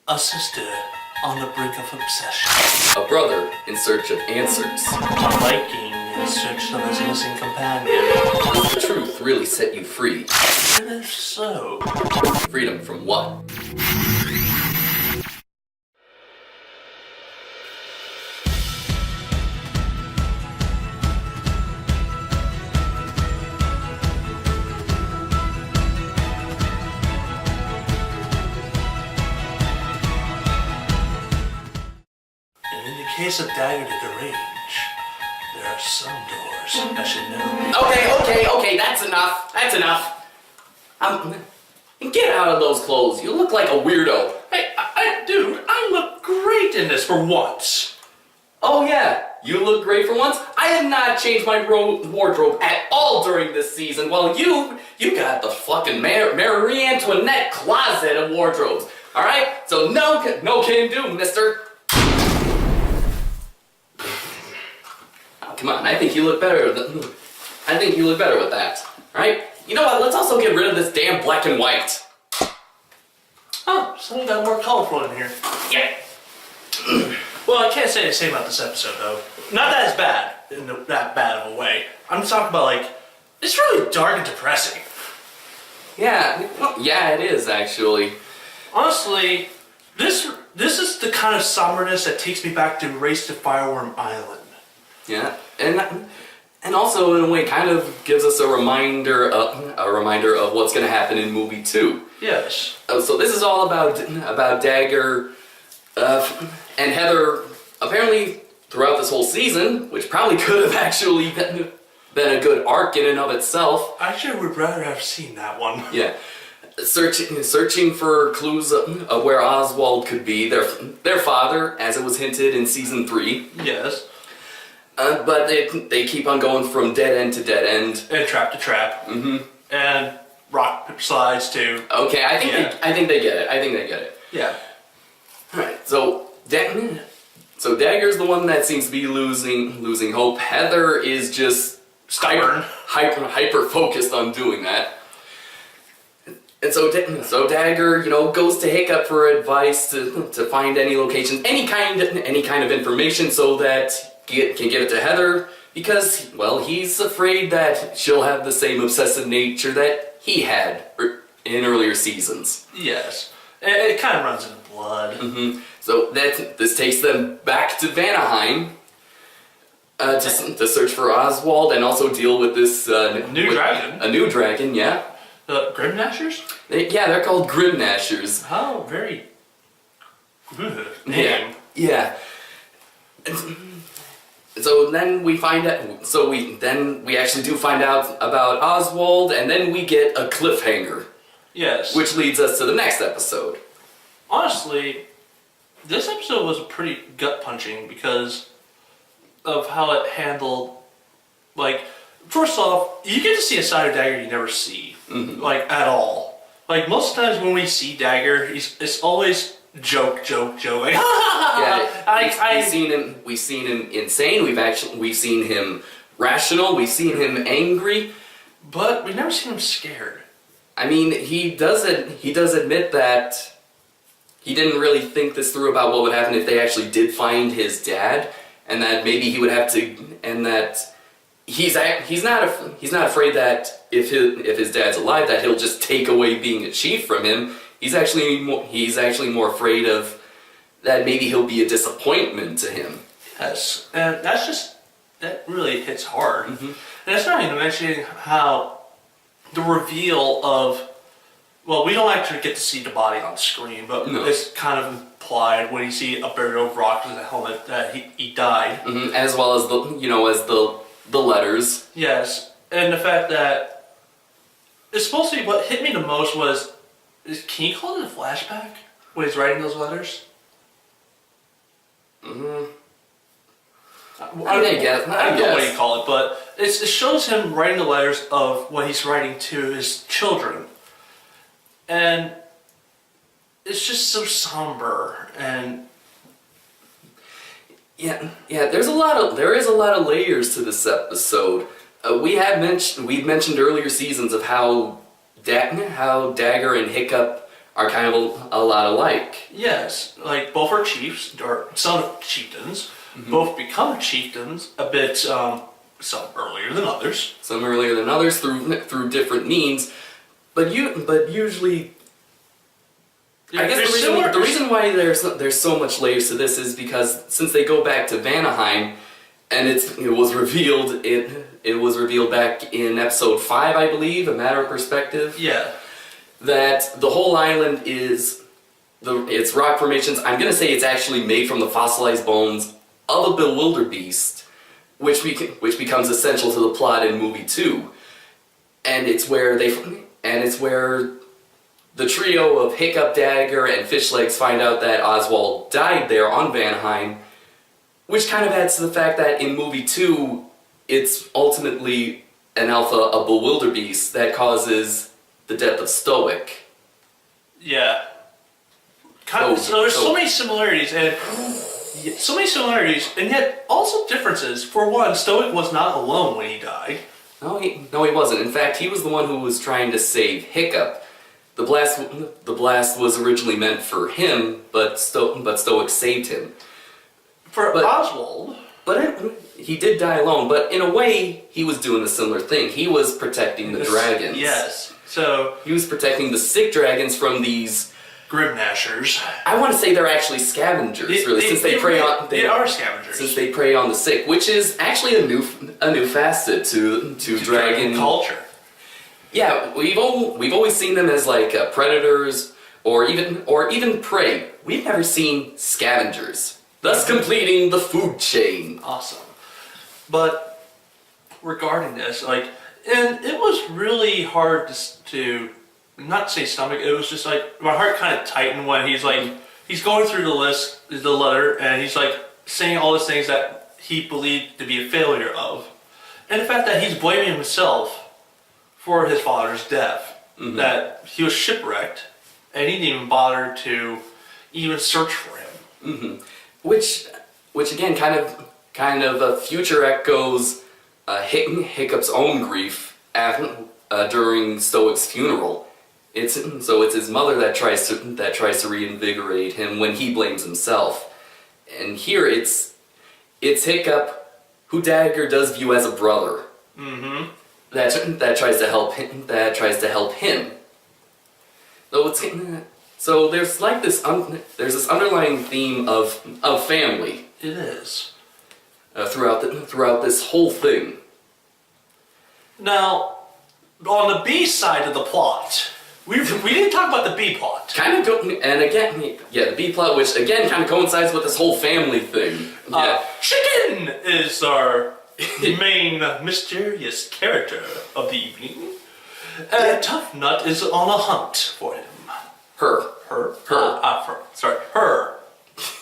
A sister on the brink of obsession. A brother in search of answers. A Viking in search of his missing companion. Does the truth really set you free? And if so... Freedom from what? In the case of Dagger the Deranged, there are some doors I should know. Okay, that's enough. That's enough. Get out of those clothes. You look like a weirdo. Hey, dude, I look great in this for once. Oh yeah, you look great for once. I have not changed my wardrobe at all during this season. Well, you got the fucking Marie Antoinette closet of wardrobes. All right, so no can do, Mister. Oh, come on, I think you look better with that. All right, you know what? Let's also get rid of this damn black and white. Oh, something got more colorful in here. Yeah. Well, I can't say the same about this episode, though. Not that it's bad, in that bad of a way. I'm just talking about, like, it's really dark and depressing. Yeah, yeah, it is, actually. Honestly, this is the kind of somberness that takes me back to Race to Fireworm Island. Yeah, and also, in a way, kind of gives us a reminder of what's going to happen in movie 2. Yes. So this is all about Dagger and Heather, apparently throughout this whole season, which probably could have actually been a good arc in and of itself. I actually would rather have seen that one. Yeah, searching for clues of where Oswald could be, their father, as it was hinted in season 3. Yes. But they keep on going from dead end to dead end. And trap to trap. Mm-hmm. And rock slides too. Okay, I think they get it. Yeah. Alright, so Dagger's the one that seems to be losing hope. Heather is just stubborn, hyper focused on doing that. And so Dagger, goes to Hiccup for advice to find any locations, any kind of information, so that he can give it to Heather, because, well, he's afraid that she'll have the same obsessive nature that he had in earlier seasons. Yes, it kind of runs in the blood. Mm-hmm. So this takes them back to Vanaheim to search for Oswald and also deal with this new dragon. A new dragon, yeah. The Grimnashers? They're called Grimnashers. Oh, very good name. Yeah. So then we find out. So we actually do find out about Oswald, and then we get a cliffhanger. Yes. Which leads us to the next episode. Honestly, this episode was pretty gut-punching because of how it handled, like, first off, you get to see a side of Dagger you never see, like, at all. Like, most times when we see Dagger, it's always joke, like, yeah, we've seen him insane, we've seen him rational, we've seen him angry, but we've never seen him scared. I mean, he does admit that he didn't really think this through about what would happen if they actually did find his dad, and that maybe he would have to, and that he's not afraid that if his dad's alive, that he'll just take away being a chief from him. He's actually more afraid of that maybe he'll be a disappointment to him. Yes, and that really hits hard. Mm-hmm. And it's not even mentioning how the reveal of, well, we don't actually get to see the body on screen, but it's kind of implied when you see a buried over rock in the helmet that he died. Mm-hmm. As well as the letters. Yes, and the fact that it's supposed to be, what hit me the most was, can you call it a flashback when he's writing those letters? Mm-hmm. I don't know what you call it, but it shows him writing the letters of what he's writing to his children. And it's just so somber, and yeah. There is a lot of layers to this episode. We've mentioned earlier seasons of how Dagger and Hiccup are kind of a lot alike. Yes, like both are chiefs, or son of chieftains. Both become chieftains a bit, some earlier than others. Some earlier than others through different means, but usually. I guess the reason why there's so much layers to this is because since they go back to Vanaheim, and it was revealed back in episode 5, I believe, A Matter of Perspective. Yeah. That the whole island is its rock formations. I'm gonna say it's actually made from the fossilized bones of a bewilderbeast, which becomes essential to the plot in movie 2, and it's where the trio of Hiccup, Dagger, and Fishlegs find out that Oswald died there on Vanaheim, which kind of adds to the fact that in movie 2, it's ultimately an alpha, a bewilderbeast, that causes the death of Stoic. Yeah. So there's so many similarities, and yet also differences. For one, Stoic was not alone when he died. No, he wasn't. In fact, he was the one who was trying to save Hiccup. The blast was originally meant for him, but Stoic saved him. Oswald. But he did die alone, but in a way, he was doing a similar thing. He was protecting the dragons. Yes. So he was protecting the sick dragons from these Grimnashers. I want to say they're actually scavengers, since they prey on. They are scavengers. Since they prey on the sick, which is actually a new facet to dragon culture. Yeah, we've always seen them as like predators or even prey. We've never seen scavengers, thus completing the food chain. Awesome. But regarding this, and it was really hard to not say stomach. It was just like my heart kind of tightened when he's going through the letter, and he's like saying all the things that he believed to be a failure of, and the fact that he's blaming himself for his father's death, that he was shipwrecked, and he didn't even bother to even search for him. Which again, kind of future echoes Hiccup's own grief during Stoic's funeral. It's his mother that tries to reinvigorate him when he blames himself, and here it's Hiccup, who Dagger does view as a brother. That tries to help him. So there's like this there's this underlying theme of family. It is throughout this whole thing. Now, on the B side of the plot, we didn't talk about the B plot. The B plot, which again kind of coincides with this whole family thing. Chicken is our main mysterious character of the evening. Tough Nut is on a hunt for him. Her.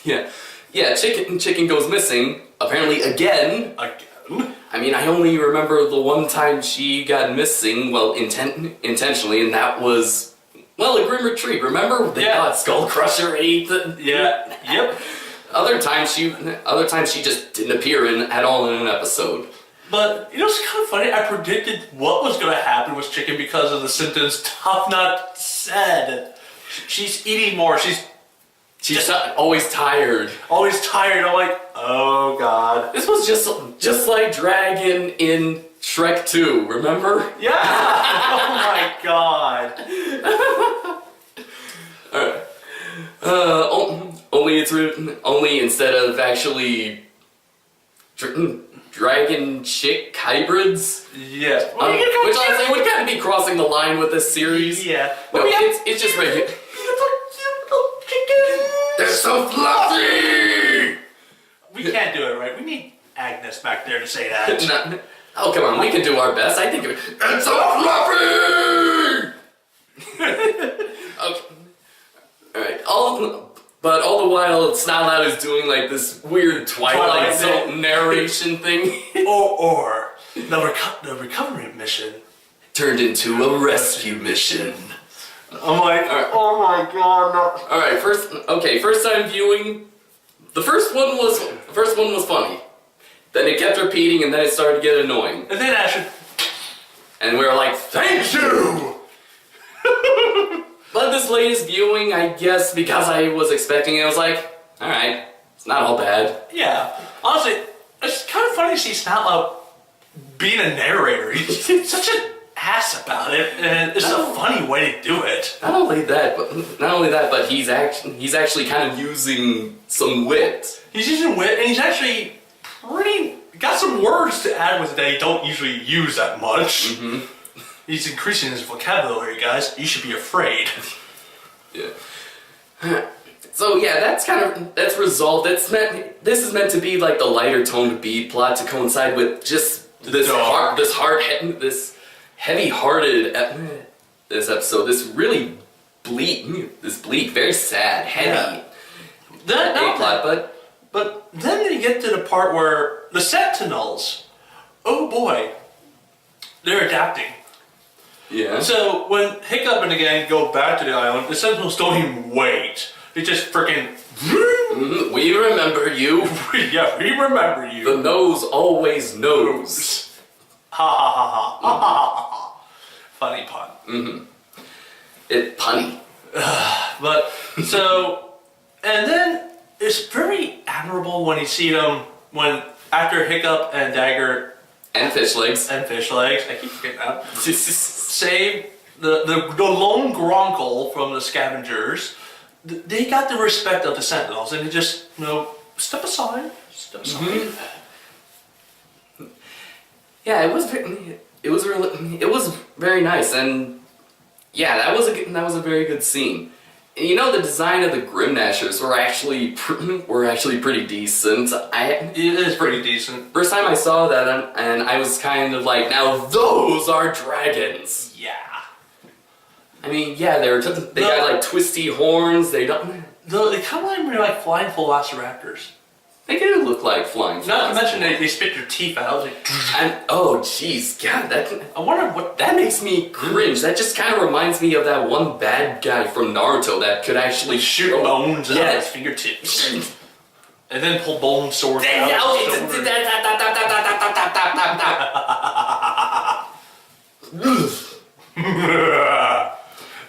Yeah, Chicken goes missing, apparently again. I mean, I only remember the one time she got missing, intentionally, and that was, a Grim Retreat, remember? They thought Skull Crusher ate the... Yeah, yep. Other times she just didn't appear at all in an episode. But, it's kind of funny, I predicted what was going to happen with Chicken because of the sentence Tough Nut said. She's eating more, she's always tired. Always tired. I'm like, oh god. This was just like Dragon in Shrek 2, remember? Yeah! Oh my god. Alright. Only instead of actually dragon chick hybrids. Yeah. Which honestly would kind of be crossing the line with this series. Yeah. No, it's just regular. They're so fluffy! We can't do it, right? We need Agnes back there to say that. Oh, come on, we can do our best. I think it's so fluffy! Okay. Alright, but all the while, Snot is doing like this weird Twilight Zone narration thing. or the recovery mission turned into a rescue mission. I'm like, oh my god, no. Alright, first time viewing. The first one was funny. Then it kept repeating, and then it started to get annoying. And then Asher. And we were like, thank you! But this latest viewing, I guess, because I was expecting it, I was like, alright, it's not all bad. Yeah. Honestly, it's kind of funny to see Snotlout being a narrator. He's such an ass about it, and it's a funny way to do it. Not only that, but he's actually kind of using some wit. He's using wit, and he's actually got some words to add with it that he don't usually use that much. Mm-hmm. He's increasing his vocabulary, guys. You should be afraid. Yeah. So yeah, that's resolved. This is meant to be like the lighter toned B plot to coincide with just this heavy-hearted this episode. This really bleak, very sad, heavy A plot. But then they get to the part where the Sentinels, oh boy, they're adapting. Yeah. So when Hiccup and the gang go back to the island, the Sentinels don't even wait. They just freaking. We remember you. Yeah, we remember you. The nose always knows. Ha ha ha ha ha ha ha. Funny pun. Mm-hmm. It punny. But so, and then it's very admirable when you see them after Hiccup and Dagger and Fish Legs. I keep forgetting that. Save the lone Gronkle from the scavengers. They got the respect of the Sentinels, and they just step aside. Mm-hmm. Yeah, it was very nice, and yeah, that was a very good scene. And the design of the Grimnashers were actually pretty decent. It is pretty decent. First time I saw that, and I was kind of like, now those are dragons. Yeah. I mean, yeah, they got like twisty horns. They kind of like flying velociraptors. They do look like flying. Not to mention they spit their teeth out. Oh, jeez, God, I wonder what that makes me cringe. That just kind of reminds me of that one bad guy from Naruto that could actually shoot bones out of his fingertips, and then pull bone swords out.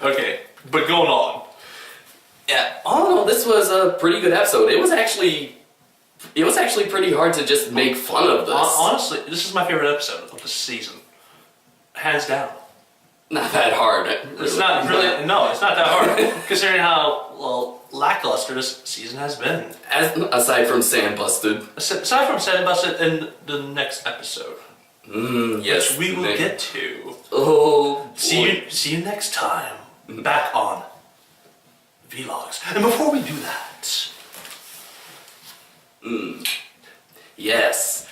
Okay, but going on. Yeah, all in all, this was a pretty good episode. It was actually pretty hard to just make fun of this. Honestly, this is my favorite episode of the season. Hands down. Not that hard. It's not really, no, it's not that hard. Considering how, lackluster this season has been. Aside from Sandbusted. Aside from Sandbusted in the next episode. Yes. Which we will get to. Oh, see you next time. Back on Vlogs. And before we do that... Yes.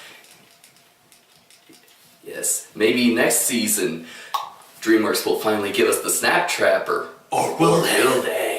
Maybe next season, DreamWorks will finally give us the Snap Trapper. Or will they?